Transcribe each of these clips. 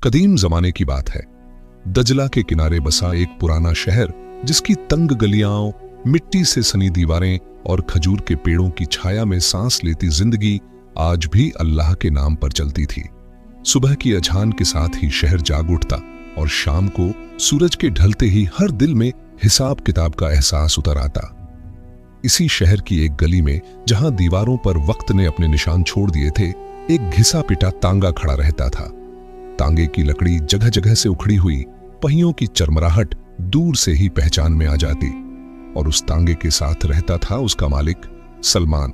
कदीम जमाने की बात है। दजला के किनारे बसा एक पुराना शहर, जिसकी तंग गलियां, मिट्टी से सनी दीवारें और खजूर के पेड़ों की छाया में सांस लेती जिंदगी आज भी अल्लाह के नाम पर चलती थी। सुबह की अजान के साथ ही शहर जाग उठता और शाम को सूरज के ढलते ही हर दिल में हिसाब किताब का एहसास उतर आता। इसी शहर की एक गली में, जहां दीवारों पर वक्त ने अपने निशान छोड़ दिए थे, एक घिसा पिटा तांगा खड़ा रहता था। तांगे की लकड़ी जगह जगह से उखड़ी हुई, पहियों की चरमराहट दूर से ही पहचान में आ जाती। और उस तांगे के साथ रहता था उसका मालिक सलमान।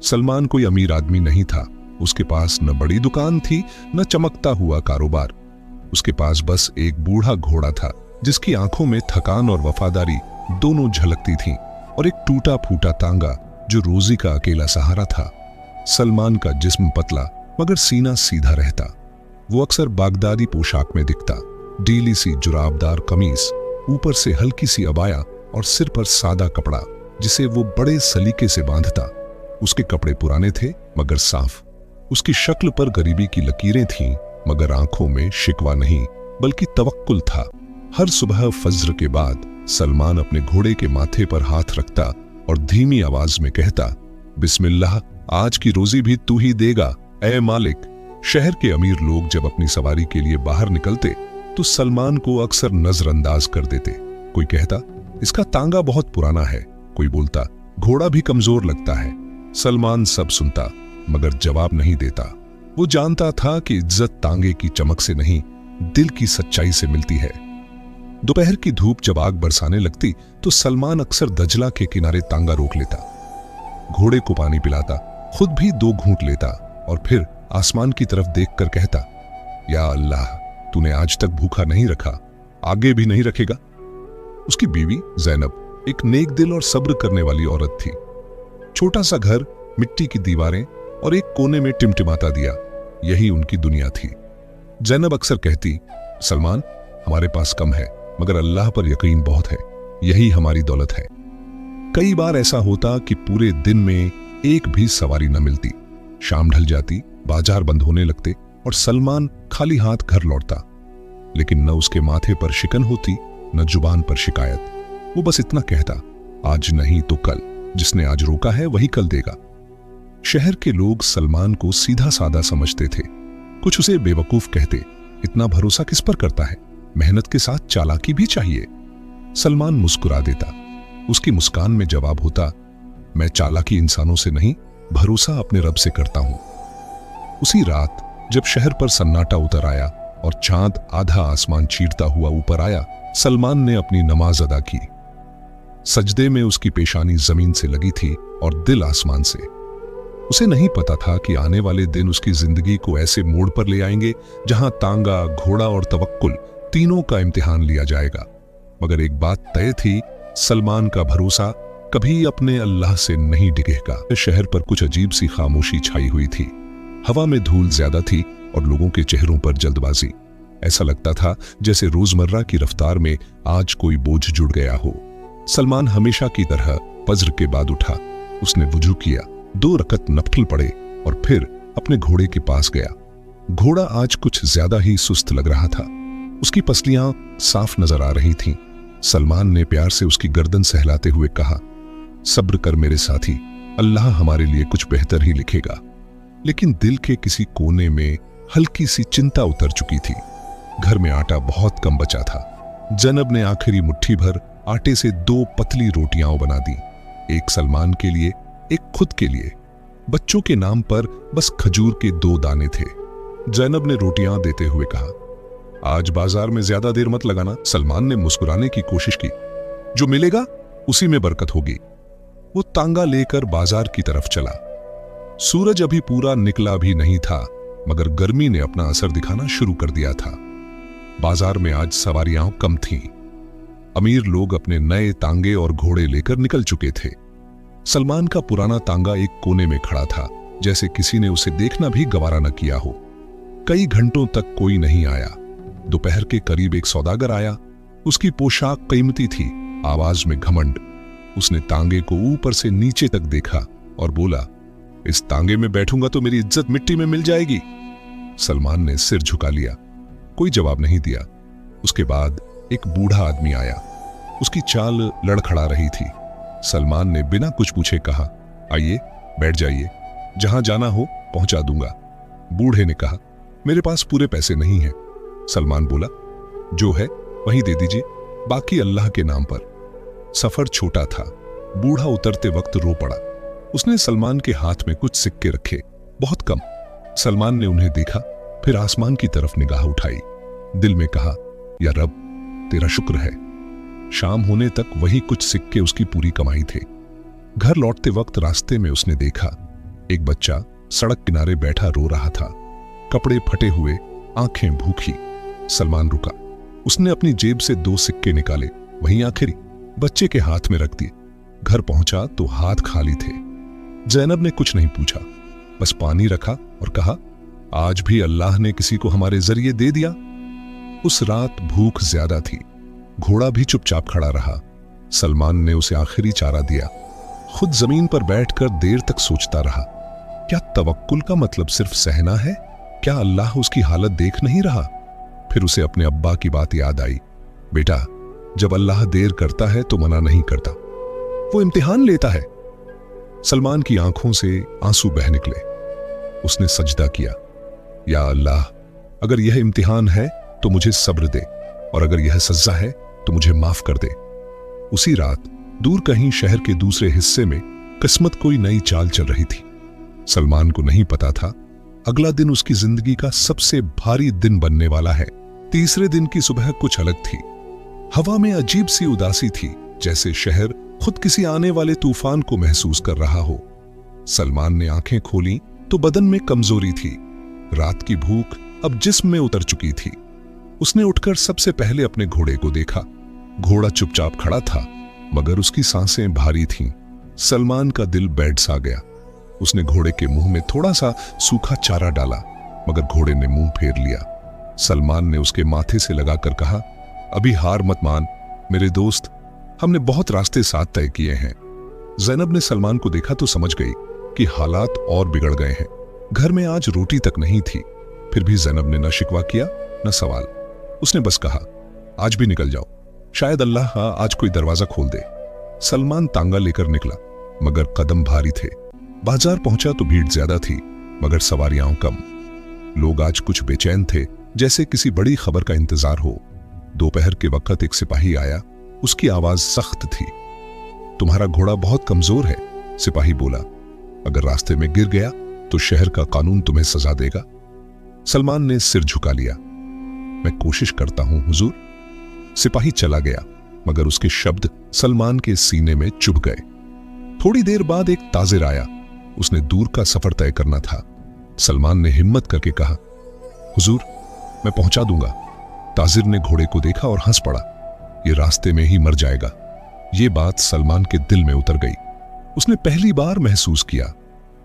सलमान कोई अमीर आदमी नहीं था। उसके पास न बड़ी दुकान थी, न चमकता हुआ कारोबार। उसके पास बस एक बूढ़ा घोड़ा था, जिसकी आंखों में थकान और वफादारी दोनों झलकती थीं, और एक टूटा फूटा तांगा जो रोजी का अकेला सहारा था। सलमान का जिस्म पतला मगर सीना सीधा रहता। वो अक्सर बागदादी पोशाक में दिखता, ढीली सी जुराबदार कमीज, ऊपर से हल्की सी अबाया और सिर पर सादा कपड़ा जिसे वो बड़े सलीके से बांधता। उसके कपड़े पुराने थे मगर साफ। उसकी शक्ल पर गरीबी की लकीरें थीं, मगर आंखों में शिकवा नहीं बल्कि तवक्कुल था। हर सुबह फज्र के बाद सलमान अपने घोड़े के माथे पर हाथ रखता और धीमी आवाज में कहता, बिस्मिल्लाह, आज की रोजी भी तू ही देगा ऐ मालिक। शहर के अमीर लोग जब अपनी सवारी के लिए बाहर निकलते तो सलमान को अक्सर नजरअंदाज कर देते। कोई कहता, इसका तांगा बहुत पुराना है। कोई बोलता, घोड़ा भी कमजोर लगता है। सलमान सब सुनता मगर जवाब नहीं देता। वो जानता था कि इज्जत तांगे की चमक से नहीं, दिल की सच्चाई से मिलती है। दोपहर की धूप जब आग बरसाने लगती तो सलमान अक्सर दजला के किनारे तांगा रोक लेता, घोड़े को पानी पिलाता, खुद भी 2 घूंट लेता और फिर आसमान की तरफ देखकर कहता, या अल्लाह, तूने आज तक भूखा नहीं रखा, आगे भी नहीं रखेगा। उसकी बीवी जैनब एक नेक दिल और सब्र करने वाली औरत थी। छोटा सा घर, मिट्टी की दीवारें और एक कोने में टिमटिमाता दिया, यही उनकी दुनिया थी। जैनब अक्सर कहती, सलमान, हमारे पास कम है मगर अल्लाह पर यकीन बहुत है, यही हमारी दौलत है। कई बार ऐसा होता कि पूरे दिन में एक भी सवारी न मिलती। शाम ढल जाती, बाजार बंद होने लगते और सलमान खाली हाथ घर लौटता। लेकिन न उसके माथे पर शिकन होती, न जुबान पर शिकायत। वो बस इतना कहता, आज नहीं तो कल, जिसने आज रोका है वही कल देगा। शहर के लोग सलमान को सीधा साधा समझते थे। कुछ उसे बेवकूफ कहते, इतना भरोसा किस पर करता है, मेहनत के साथ चालाकी भी चाहिए। सलमान मुस्कुरा देता। उसकी मुस्कान में जवाब होता, मैं चालाकी इंसानों से नहीं, भरोसा अपने रब से करता हूं। उसी रात जब शहर पर सन्नाटा उतर आया और चांद आधा आसमान चीरता हुआ ऊपर आया, सलमान ने अपनी नमाज अदा की। सजदे में उसकी पेशानी जमीन से लगी थी और दिल आसमान से। उसे नहीं पता था कि आने वाले दिन उसकी जिंदगी को ऐसे मोड़ पर ले आएंगे जहां तांगा, घोड़ा और तवक्कुल तीनों का इम्तिहान लिया जाएगा। मगर एक बात तय थी, सलमान का भरोसा कभी अपने अल्लाह से नहीं डिगेगा। शहर पर कुछ अजीब सी खामोशी छाई हुई थी। हवा में धूल ज्यादा थी और लोगों के चेहरों पर जल्दबाजी। ऐसा लगता था जैसे रोजमर्रा की रफ्तार में आज कोई बोझ जुड़ गया हो। सलमान हमेशा की तरह फज्र के बाद उठा। उसने वुजू किया, 2 रकत नफल पढ़े और फिर अपने घोड़े के पास गया। घोड़ा आज कुछ ज्यादा ही सुस्त लग रहा था। उसकी पसलियां साफ नजर आ रही थीं। सलमान ने प्यार से उसकी गर्दन सहलाते हुए कहा, सब्र कर मेरे साथी, अल्लाह हमारे लिए कुछ बेहतर ही लिखेगा। लेकिन दिल के किसी कोने में हल्की सी चिंता उतर चुकी थी। घर में आटा बहुत कम बचा था। जैनब ने आखिरी मुट्ठी भर आटे से 2 पतली रोटियां बना दी, एक सलमान के लिए, एक खुद के लिए। बच्चों के नाम पर बस खजूर के 2 दाने थे। जैनब ने रोटियां देते हुए कहा, आज बाजार में ज्यादा देर मत लगाना। सलमान ने मुस्कुराने की कोशिश की, जो मिलेगा उसी में बरकत होगी। वो तांगा लेकर बाजार की तरफ चला। सूरज अभी पूरा निकला भी नहीं था, मगर गर्मी ने अपना असर दिखाना शुरू कर दिया था। बाजार में आज सवारियां कम थीं। अमीर लोग अपने नए तांगे और घोड़े लेकर निकल चुके थे। सलमान का पुराना तांगा एक कोने में खड़ा था, जैसे किसी ने उसे देखना भी गवारा न किया हो। कई घंटों तक कोई नहीं आया। दोपहर के करीब एक सौदागर आया। उसकी पोशाक कीमती थी, आवाज में घमंड। उसने तांगे को ऊपर से नीचे तक देखा और बोला, इस तांगे में बैठूंगा तो मेरी इज्जत मिट्टी में मिल जाएगी। सलमान ने सिर झुका लिया। कोई जवाब नहीं दिया। उसके बाद एक बूढ़ा आदमी आया। उसकी चाल लड़खड़ा रही थी। सलमान ने बिना कुछ पूछे कहा, आइए बैठ जाइए, जहां जाना हो पहुंचा दूंगा। बूढ़े ने कहा, मेरे पास पूरे पैसे नहीं हैं। सलमान बोला, जो है वही दे दीजिए, बाकी अल्लाह के नाम पर। सफर छोटा था। बूढ़ा उतरते वक्त रो पड़ा। उसने सलमान के हाथ में कुछ सिक्के रखे, बहुत कम। सलमान ने उन्हें देखा, फिर आसमान की तरफ निगाह उठाई। दिल में कहा, या रब तेरा शुक्र है। शाम होने तक वही कुछ सिक्के उसकी पूरी कमाई थे। घर लौटते वक्त रास्ते में उसने देखा, एक बच्चा सड़क किनारे बैठा रो रहा था, कपड़े फटे हुए, आंखें भूखी। सलमान रुका। उसने अपनी जेब से 2 सिक्के निकाले, वहीं आखिरी बच्चे के हाथ में रख दिए। घर पहुंचा तो हाथ खाली थे। जैनब ने कुछ नहीं पूछा, बस पानी रखा और कहा, आज भी अल्लाह ने किसी को हमारे जरिए दे दिया। उस रात भूख ज्यादा थी। घोड़ा भी चुपचाप खड़ा रहा। सलमान ने उसे आखिरी चारा दिया। खुद जमीन पर बैठकर देर तक सोचता रहा, क्या तवक्कुल का मतलब सिर्फ सहना है? क्या अल्लाह उसकी हालत देख नहीं रहा? फिर उसे अपने अब्बा की बात याद आई। बेटा, जब अल्लाह देर करता है तो मना नहीं करता, वो इम्तिहान लेता है। सलमान की आंखों से आंसू बह निकले। उसने सजदा किया, या अल्लाह, अगर यह इम्तिहान है तो मुझे सब्र दे, और अगर यह सज्जा है तो मुझे माफ कर दे। उसी रात दूर कहीं शहर के दूसरे हिस्से में किस्मत कोई नई चाल चल रही थी। सलमान को नहीं पता था अगला दिन उसकी जिंदगी का सबसे भारी दिन बनने वाला है। तीसरे दिन की सुबह कुछ अलग थी। हवा में अजीब सी उदासी थी, जैसे शहर खुद किसी आने वाले तूफान को महसूस कर रहा हो। सलमान ने आंखें खोली तो बदन में कमजोरी थी। रात की भूख अब जिस्म में उतर चुकी थी। उसने उठकर सबसे पहले अपने घोड़े को देखा। घोड़ा चुपचाप खड़ा था, मगर उसकी सांसें भारी थीं। सलमान का दिल बैठ सा गया। उसने घोड़े के मुंह में थोड़ा सा सूखा चारा डाला, मगर घोड़े ने मुंह फेर लिया। सलमान ने उसके माथे से लगाकर कहा, अभी हार मत मान मेरे दोस्त, हमने बहुत रास्ते साथ तय किए हैं। जैनब ने सलमान को देखा तो समझ गई कि हालात और बिगड़ गए हैं। घर में आज रोटी तक नहीं थी, फिर भी जैनब ने न शिकवा किया न सवाल। उसने बस कहा, आज भी निकल जाओ, शायद अल्लाह आज कोई दरवाजा खोल दे। सलमान तांगा लेकर निकला, मगर कदम भारी थे। बाजार पहुंचा तो भीड़ ज्यादा थी, मगर सवारियां कम। लोग आज कुछ बेचैन थे, जैसे किसी बड़ी खबर का इंतजार हो। दोपहर के वक्त एक सिपाही आया। उसकी आवाज सख्त थी। तुम्हारा घोड़ा बहुत कमजोर है, सिपाही बोला। अगर रास्ते में गिर गया तो शहर का कानून तुम्हें सजा देगा। सलमान ने सिर झुका लिया। मैं कोशिश करता हूं हुजूर। सिपाही चला गया, मगर उसके शब्द सलमान के सीने में चुभ गए। थोड़ी देर बाद एक ताजिर आया। उसने दूर का सफर तय करना था। सलमान ने हिम्मत करके कहा, हुजूर मैं पहुंचा दूंगा। ताजिर ने घोड़े को देखा और हंस पड़ा। ये रास्ते में ही मर जाएगा। ये बात सलमान के दिल में उतर गई। उसने पहली बार महसूस किया,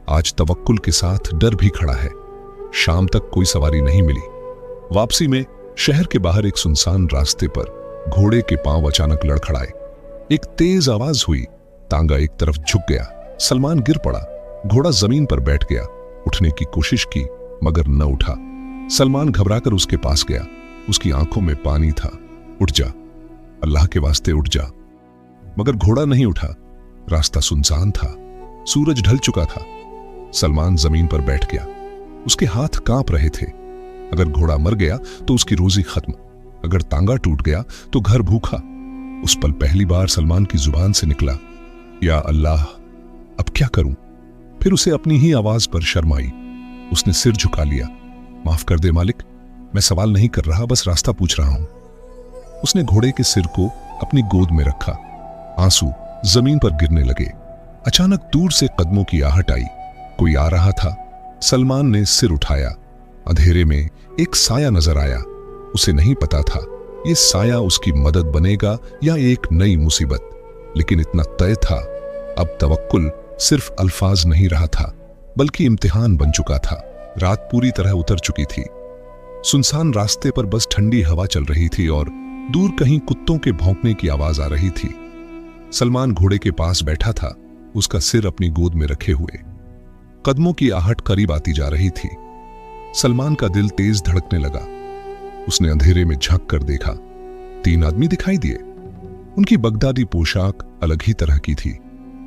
आज तवक्कुल के साथ डर भी खड़ा है। शाम तक कोई सवारी नहीं मिली। वापसी में शहर के बाहर एक सुनसान रास्ते पर घोड़े के पांव अचानक लड़खड़ाए। एक तेज आवाज हुई। तांगा एक तरफ झुक गया। सलमान गिर पड़ा। घोड़ा जमीन पर बैठ गया। उठने की कोशिश की, मगर न उठा। सलमान घबराकर उसके पास गया। उसकी आंखों में पानी था। उठ जा, अल्लाह के वास्ते उठ जा। मगर घोड़ा नहीं उठा। रास्ता सुनसान था। सूरज ढल चुका था। सलमान जमीन पर बैठ गया। उसके हाथ कांप रहे थे। अगर घोड़ा मर गया तो उसकी रोजी खत्म। अगर तांगा टूट गया तो घर भूखा। उस पल पहली बार सलमान की जुबान से निकला, या अल्लाह, अब क्या करूं? फिर उसे अपनी ही आवाज पर शर्म आई। उसने सिर झुका लिया। माफ कर दे मालिक, मैं सवाल नहीं कर रहा, बस रास्ता पूछ रहा हूं। उसने घोड़े के सिर को अपनी गोद में रखा। आंसू जमीन पर गिरने लगे। अचानक दूर से कदमों की आहट आई। कोई आ रहा था। सलमान ने सिर उठाया। अंधेरे में एक साया नजर आया। उसे नहीं पता था ये साया उसकी मदद बनेगा या एक नई मुसीबत, लेकिन इतना तय था, अब तवक्कुल सिर्फ अल्फाज नहीं रहा था, बल्कि इम्तिहान बन चुका था। रात पूरी तरह उतर चुकी थी। सुनसान रास्ते पर बस ठंडी हवा चल रही थी और दूर कहीं कुत्तों के भौंकने की आवाज आ रही थी। सलमान घोड़े के पास बैठा था, उसका सिर अपनी गोद में रखे हुए। कदमों की आहट करीब आती जा रही थी। सलमान का दिल तेज धड़कने लगा। उसने अंधेरे में झांक कर देखा। 3 आदमी दिखाई दिए। उनकी बगदादी पोशाक अलग ही तरह की थी।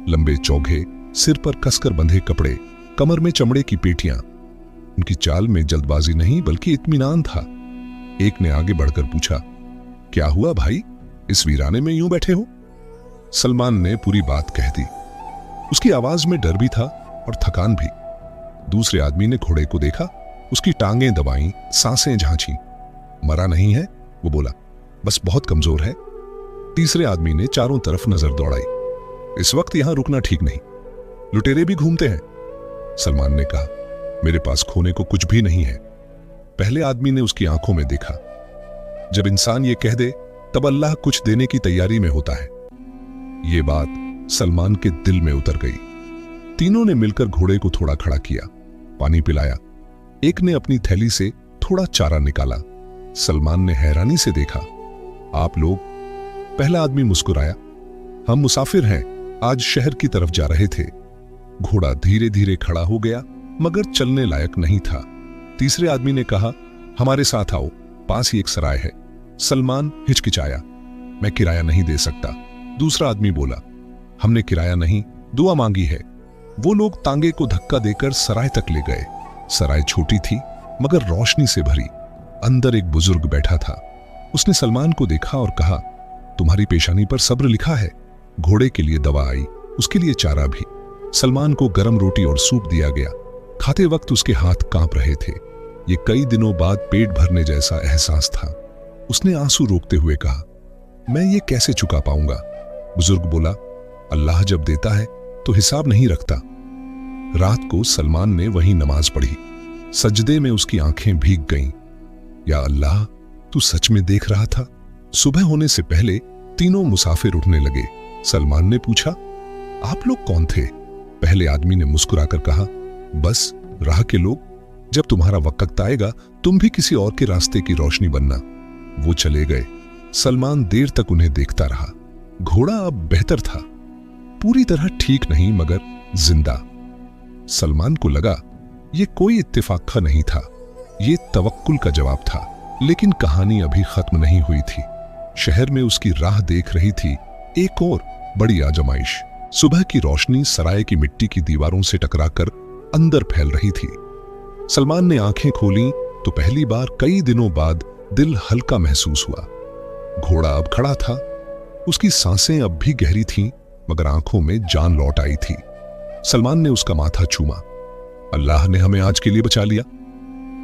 लंबे चौघे, सिर पर कसकर बंधे कपड़े, कमर में चमड़े की पेटियां। उनकी चाल में जल्दबाजी नहीं बल्कि इत्मीनान था। एक ने आगे बढ़कर पूछा, क्या हुआ भाई, इस वीराने में यूं बैठे हो? सलमान ने पूरी बात कह दी। उसकी आवाज में डर भी था और थकान भी। दूसरे आदमी ने घोड़े को देखा, उसकी टांगें दबाईं, सांसें झांची। मरा नहीं है, वो बोला, बस बहुत कमजोर है। तीसरे आदमी ने चारों तरफ नजर दौड़ाई। इस वक्त यहां रुकना ठीक नहीं, लुटेरे भी घूमते हैं। सलमान ने कहा, मेरे पास खोने को कुछ भी नहीं है। पहले आदमी ने उसकी आंखों में देखा। जब इंसान ये कह दे तब अल्लाह कुछ देने की तैयारी में होता है। ये बात सलमान के दिल में उतर गई। तीनों ने मिलकर घोड़े को थोड़ा खड़ा किया, पानी पिलाया। एक ने अपनी थैली से थोड़ा चारा निकाला। सलमान ने हैरानी से देखा, आप लोग? पहला आदमी मुस्कुराया, हम मुसाफिर हैं, आज शहर की तरफ जा रहे थे। घोड़ा धीरे धीरे खड़ा हो गया मगर चलने लायक नहीं था। तीसरे आदमी ने कहा, हमारे साथ आओ, पास ही एक सराय है। सलमान हिचकिचाया, मैं किराया नहीं दे सकता। दूसरा आदमी बोला, हमने किराया नहीं, दुआ मांगी है। वो लोग तांगे को धक्का देकर सराय तक ले गए। सराय छोटी थी मगर रोशनी से भरी। अंदर एक बुजुर्ग बैठा था। उसने सलमान को देखा और कहा, तुम्हारी पेशानी पर सब्र लिखा है। घोड़े के लिए दवा आई, उसके लिए चारा भी। सलमान को गरम रोटी और सूप दिया गया। खाते वक्त उसके हाथ कांप रहे थे। ये कई दिनों बाद पेट भरने जैसा एहसास था। उसने आंसू रोकते हुए कहा, मैं ये कैसे चुका पाऊंगा? बुजुर्ग बोला, अल्लाह जब देता है तो हिसाब नहीं रखता। रात को सलमान ने वहीं नमाज पढ़ी। सजदे में उसकी आंखें भीग गईं। या अल्लाह, तू सच में देख रहा था? सुबह होने से पहले तीनों मुसाफिर उठने लगे। सलमान ने पूछा, आप लोग कौन थे? पहले आदमी ने मुस्कुराकर कहा, बस राह के लोग। जब तुम्हारा वक्त आएगा तुम भी किसी और के रास्ते की रोशनी बनना। वो चले गए। सलमान देर तक उन्हें देखता रहा। घोड़ा अब बेहतर था, पूरी तरह ठीक नहीं मगर जिंदा। सलमान को लगा ये कोई इत्तेफाक नहीं था, ये तवक्कुल का जवाब था। लेकिन कहानी अभी खत्म नहीं हुई थी। शहर में उसकी राह देख रही थी एक और बड़ी आजमाइश। सुबह की रोशनी सराय की मिट्टी की दीवारों से टकराकर अंदर फैल रही थी। सलमान ने आंखें खोलीं तो पहली बार कई दिनों बाद दिल हल्का महसूस हुआ। घोड़ा अब खड़ा था। उसकी सांसें अब भी गहरी थीं मगर आंखों में जान लौट आई थी। सलमान ने उसका माथा चूमा। अल्लाह ने हमें आज के लिए बचा लिया।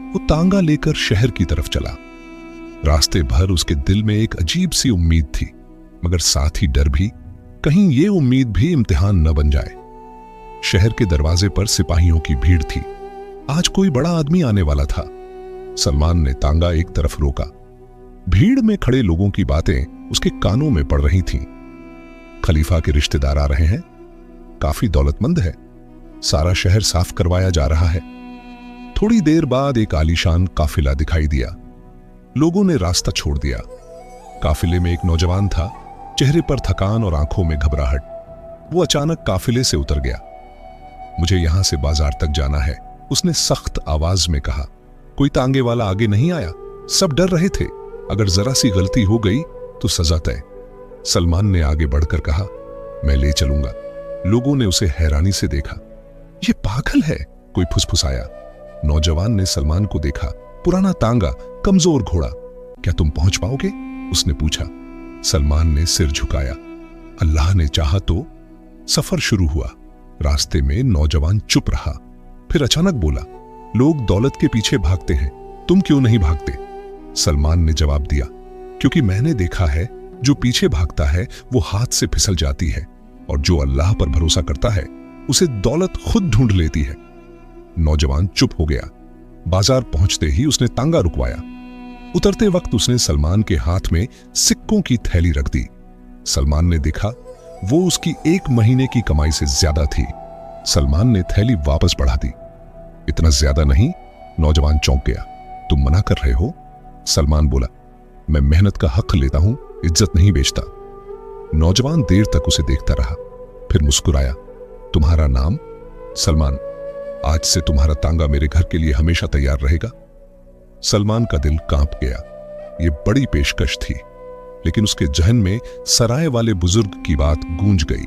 वो तांगा लेकर शहर की तरफ चला। रास्ते भर उसके दिल में एक अजीब सी उम्मीद थी मगर साथ ही डर भी, कहीं ये उम्मीद भी इम्तिहान न बन जाए। शहर के दरवाजे पर सिपाहियों की भीड़ थी। आज कोई बड़ा आदमी आने वाला था। सलमान ने तांगा एक तरफ रोका। भीड़ में खड़े लोगों की बातें उसके कानों में पड़ रही थीं। खलीफा के रिश्तेदार आ रहे हैं, काफी दौलतमंद है, सारा शहर साफ करवाया जा रहा है। थोड़ी देर बाद एक आलीशान काफिला दिखाई दिया। लोगों ने रास्ता छोड़ दिया। काफिले में एक नौजवान था, चेहरे पर थकान और आंखों में घबराहट। वो अचानक काफिले से उतर गया। मुझे यहां से बाजार तक जाना है, उसने सख्त आवाज में कहा। कोई तांगे वाला आगे नहीं आया, सब डर रहे थे, अगर जरा सी गलती हो गई तो सजा तय। सलमान ने आगे बढ़कर कहा, मैं ले चलूंगा। लोगों ने उसे हैरानी से देखा। ये पागल है, कोई फुसफुसाया। नौजवान ने सलमान को देखा। पुराना तांगा, कमजोर घोड़ा। क्या तुम पहुंच पाओगे? उसने पूछा। सलमान ने सिर झुकाया। अल्लाह ने चाहा तो। सफर शुरू हुआ। रास्ते में नौजवान चुप रहा, फिर अचानक बोला, लोग दौलत के पीछे भागते हैं, तुम क्यों नहीं भागते? सलमान ने जवाब दिया, क्योंकि मैंने देखा है जो पीछे भागता है वो हाथ से फिसल जाती है और जो अल्लाह पर भरोसा करता है उसे दौलत खुद ढूंढ लेती है। नौजवान चुप हो गया। बाजार पहुंचते ही उसने तांगा रुकवाया। उतरते वक्त उसने सलमान के हाथ में सिक्कों की थैली रख दी। सलमान ने देखा वो उसकी 1 महीने की कमाई से ज्यादा थी। सलमान ने थैली वापस बढ़ा दी। इतना ज्यादा नहीं, नौजवान चौंक गया। तुम मना कर रहे हो? सलमान बोला, मैं मेहनत का हक लेता हूं, इज्जत नहीं बेचता। नौजवान देर तक उसे देखता रहा, फिर मुस्कुराया। तुम्हारा नाम? सलमान। आज से तुम्हारा तांगा मेरे घर के लिए हमेशा तैयार रहेगा। सलमान का दिल कांप गया। ये बड़ी पेशकश थी, लेकिन उसके जहन में सराय वाले बुजुर्ग की बात गूंज गई,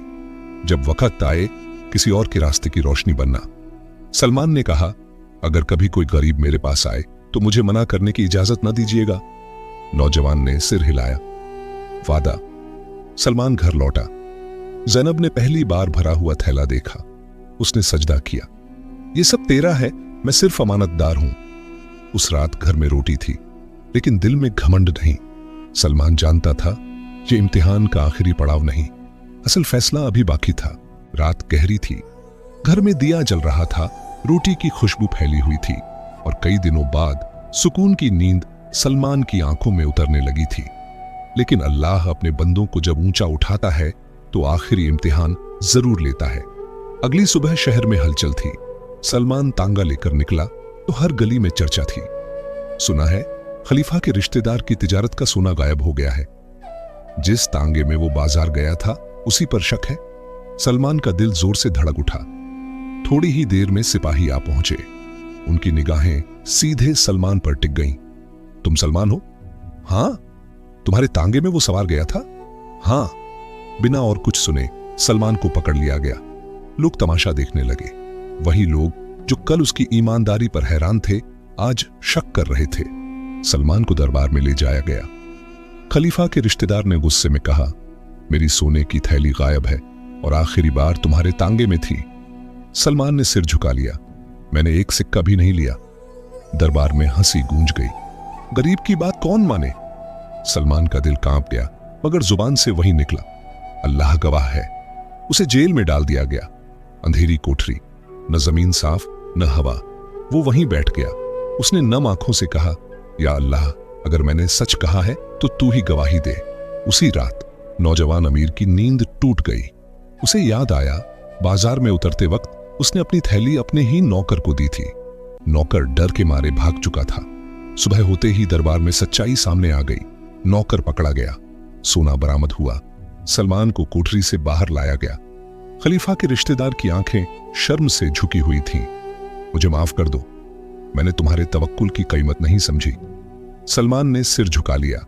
जब वक्त आए किसी और के रास्ते की रोशनी बनना। सलमान ने कहा, अगर कभी कोई गरीब मेरे पास आए तो मुझे मना करने की इजाजत न दीजिएगा। नौजवान ने सिर हिलाया। वादा। सलमान घर लौटा। जैनब ने पहली बार भरा हुआ थैला देखा। उसने सजदा किया। ये सब तेरा है, मैं सिर्फ अमानतदार हूं। उस रात घर में रोटी थी, लेकिन दिल में घमंड नहीं। सलमान जानता था ये इम्तिहान का आखिरी पड़ाव नहीं, असल फैसला अभी बाकी था। रात गहरी थी, घर में दिया जल रहा था, रोटी की खुशबू फैली हुई थी और कई दिनों बाद सुकून की नींद सलमान की आंखों में उतरने लगी थी। लेकिन अल्लाह अपने बंदों को जब ऊंचा उठाता है तो आखिरी इम्तिहान जरूर लेता है। अगली सुबह शहर में हलचल थी। सलमान तांगा लेकर निकला तो हर गली में चर्चा थी। सुना है खलीफा के रिश्तेदार की तिजारत का सोना गायब हो गया है। जिस तांगे में वो बाजार गया था उसी पर शक है। सलमान का दिल जोर से धड़क उठा। थोड़ी ही देर में सिपाही आ पहुंचे। उनकी निगाहें सीधे सलमान पर टिक गईं। तुम सलमान हो? हां। तुम्हारे तांगे में वो सवार गया था? हां। बिना और कुछ सुने सलमान को पकड़ लिया गया। लोग तमाशा देखने लगे। वही लोग जो कल उसकी ईमानदारी पर हैरान थे, आज शक कर रहे थे। सलमान को दरबार में ले जाया गया। खलीफा के रिश्तेदार ने गुस्से में कहा, मेरी सोने की थैली गायब है और आखिरी बार तुम्हारे तांगे में थी। सलमान ने सिर झुका लिया। मैंने एक सिक्का भी नहीं लिया। दरबार में हंसी गूंज गई। गरीब की बात कौन माने? सलमान का दिल कांप गया, मगर जुबान से वही निकला, अल्लाह गवाह है। उसे जेल में डाल दिया गया। अंधेरी कोठरी, न जमीन साफ न हवा। वो वहीं बैठ गया। उसने नम आंखों से कहा, या अल्लाह, अगर मैंने सच कहा है तो तू ही गवाही दे। उसी रात नौजवान अमीर की नींद टूट गई। उसे याद आया, बाजार में उतरते वक्त उसने अपनी थैली अपने ही नौकर को दी थी। नौकर डर के मारे भाग चुका था। सुबह होते ही दरबार में सच्चाई सामने आ गई। नौकर पकड़ा गया। सोना बरामद हुआ। सलमान को कोठरी से बाहर लाया गया। खलीफा के रिश्तेदार की आंखें शर्म से झुकी हुई थीं। मुझे माफ कर दो, मैंने तुम्हारे तवक्कुल की कीमत नहीं समझी। सलमान ने सिर झुका लिया।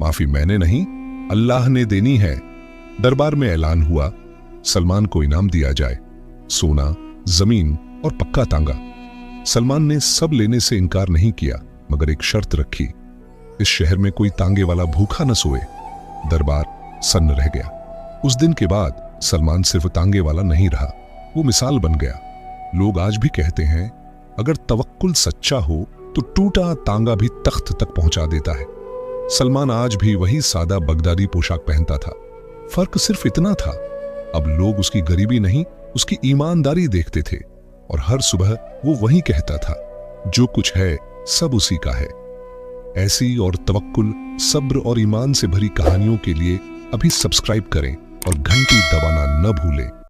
माफी मैंने नहीं, अल्लाह ने देनी है। दरबार में ऐलान हुआ, सलमान को इनाम दिया जाए, सोना, जमीन और पक्का तांगा। सलमान ने सब लेने से इनकार नहीं किया, मगर एक शर्त रखी, इस शहर में कोई तांगे वाला भूखा न सोए। दरबार सन्न रह गया। उस दिन के बाद सलमान सिर्फ तांगे वाला नहीं रहा, वो मिसाल बन गया। लोग आज भी कहते हैं, अगर तवक्कुल सच्चा हो तो टूटा तांगा भी तख्त तक पहुंचा देता है। सलमान आज भी वही सादा बगदादी पोशाक पहनता था। फर्क सिर्फ इतना था, अब लोग उसकी गरीबी नहीं, उसकी ईमानदारी देखते थे। और हर सुबह वो वही कहता था, जो कुछ है सब उसी का है। ऐसी और तवक्कुल, सब्र और ईमान से भरी कहानियों के लिए अभी सब्सक्राइब करें और घंटी दबाना न भूलें।